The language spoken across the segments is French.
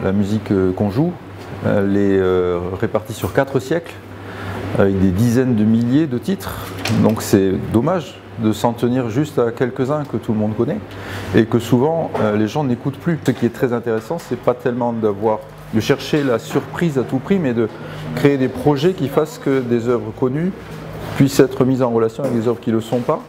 la musique qu'on joue, elle est répartie sur 4 siècles, avec des dizaines de milliers de titres. Donc c'est dommage de s'en tenir juste à quelques-uns que tout le monde connaît et que souvent les gens n'écoutent plus. Ce qui est très intéressant, c'est pas tellement de chercher la surprise à tout prix, mais de créer des projets qui fassent que des œuvres connues puissent être mises en relation avec des œuvres qui ne le sont pas.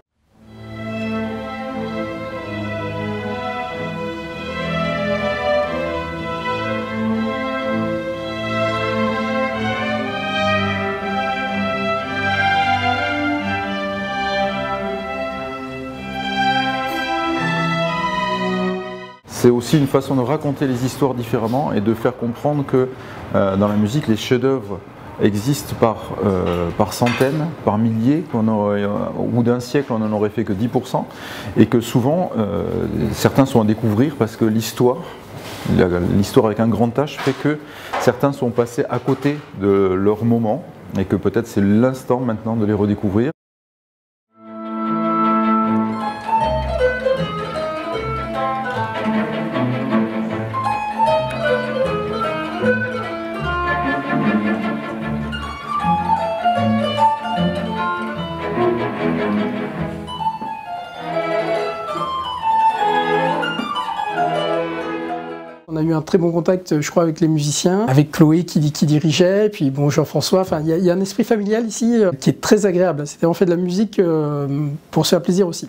C'est aussi une façon de raconter les histoires différemment et de faire comprendre que dans la musique, les chefs-d'œuvre existent par centaines, par milliers, au bout d'un siècle on n'en aurait fait que 10%, et que souvent certains sont à découvrir parce que l'histoire avec un grand H fait que certains sont passés à côté de leur moment et que peut-être c'est l'instant maintenant de les redécouvrir. On a eu un très bon contact, je crois, avec les musiciens, avec Chloé qui dirigeait, puis bon, Jean-François. Enfin, il y a un esprit familial ici qui est très agréable. C'était en fait de la musique pour se faire plaisir aussi.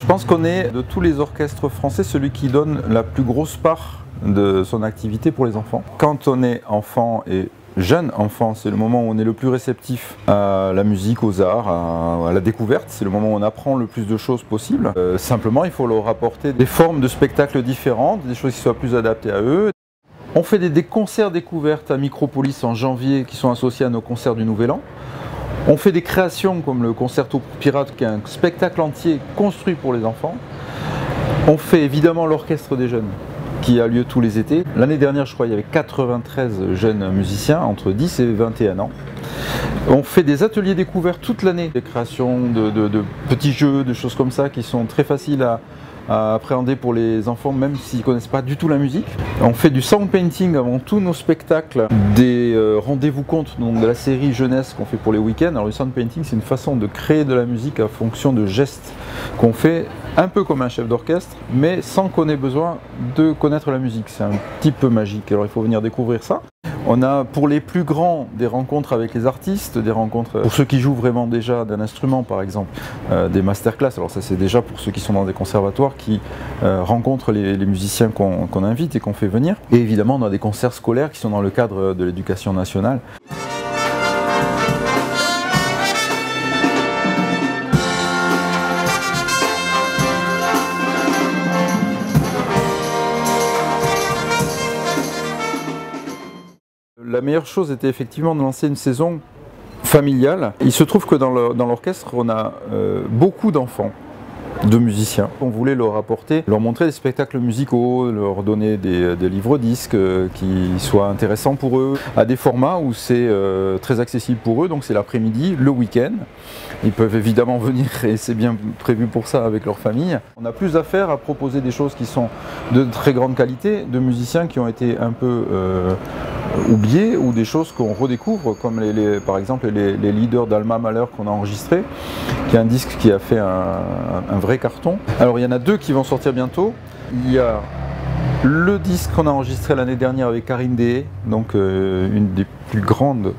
Je pense qu'on est, de tous les orchestres français, celui qui donne la plus grosse part de son activité pour les enfants. Quand on est enfant et jeune enfant, c'est le moment où on est le plus réceptif à la musique, aux arts, à la découverte. C'est le moment où on apprend le plus de choses possible. Simplement, il faut leur apporter des formes de spectacles différentes, des choses qui soient plus adaptées à eux. On fait des concerts découvertes à Micropolis en janvier qui sont associés à nos concerts du Nouvel An. On fait des créations comme le Concerto pour Pirates, qui est un spectacle entier construit pour les enfants. On fait évidemment l'Orchestre des Jeunes, qui a lieu tous les étés. L'année dernière, je crois, il y avait 93 jeunes musiciens entre 10 et 21 ans. On fait des ateliers découverts toute l'année, des créations de petits jeux, de choses comme ça, qui sont très faciles à appréhender pour les enfants, même s'ils ne connaissent pas du tout la musique. On fait du sound painting avant tous nos spectacles, des rendez-vous compte, donc de la série jeunesse qu'on fait pour les week-ends. Alors le sound painting, c'est une façon de créer de la musique à fonction de gestes qu'on fait un peu comme un chef d'orchestre, mais sans qu'on ait besoin de connaître la musique. C'est un petit peu magique, alors il faut venir découvrir ça. On a pour les plus grands des rencontres avec les artistes, des rencontres pour ceux qui jouent vraiment déjà d'un instrument par exemple, des masterclass. Alors ça c'est déjà pour ceux qui sont dans des conservatoires qui rencontrent les musiciens qu'on invite et qu'on fait venir. Et évidemment on a des concerts scolaires qui sont dans le cadre de l'éducation nationale. La meilleure chose était effectivement de lancer une saison familiale. Il se trouve que dans l'orchestre, on a beaucoup d'enfants, de musiciens. On voulait leur apporter, leur montrer des spectacles musicaux, leur donner des livres-disques qui soient intéressants pour eux, à des formats où c'est très accessible pour eux, donc c'est l'après-midi, le week-end. Ils peuvent évidemment venir et c'est bien prévu pour ça avec leur famille. On a plus à faire à proposer des choses qui sont de très grande qualité, de musiciens qui ont été un peu oubliés ou des choses qu'on redécouvre, comme par exemple les leaders d'Alma Mahler qu'on a enregistrés, qui est un disque qui a fait un vrai carton. Alors il y en a deux qui vont sortir bientôt. Il y a le disque qu'on a enregistré l'année dernière avec Karine Deshaies, donc une des plus grandes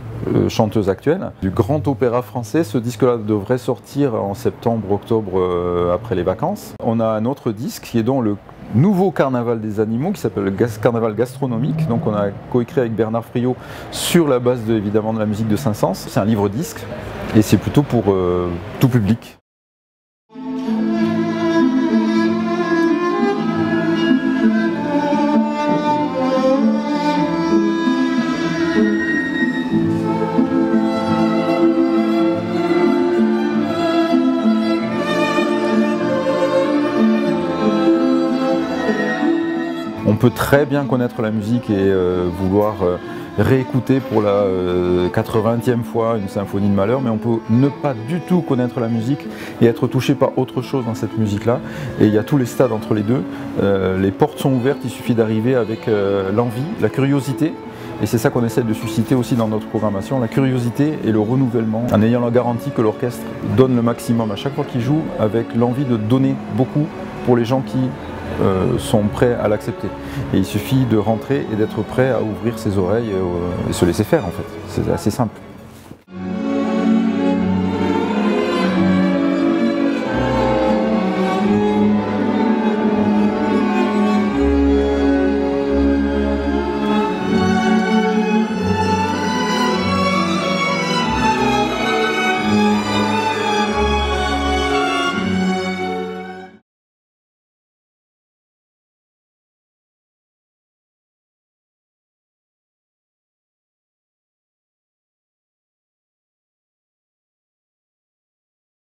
chanteuses actuelles, du grand opéra français. Ce disque-là devrait sortir en septembre, octobre, après les vacances. On a un autre disque qui est donc le nouveau carnaval des animaux qui s'appelle le carnaval gastronomique. Donc on a coécrit avec Bernard Friot sur la base évidemment de la musique de Saint-Saëns. C'est un livre-disque et c'est plutôt pour tout public. très bien connaître la musique et vouloir réécouter pour la 80e fois une symphonie de Mahler, mais on peut ne pas du tout connaître la musique et être touché par autre chose dans cette musique-là. Et il y a tous les stades entre les deux. Les portes sont ouvertes, il suffit d'arriver avec l'envie, la curiosité. Et c'est ça qu'on essaie de susciter aussi dans notre programmation, la curiosité et le renouvellement, en ayant la garantie que l'orchestre donne le maximum à chaque fois qu'il joue, avec l'envie de donner beaucoup pour les gens qui sont prêts à l'accepter. Et il suffit de rentrer et d'être prêt à ouvrir ses oreilles et se laisser faire en fait. C'est assez simple.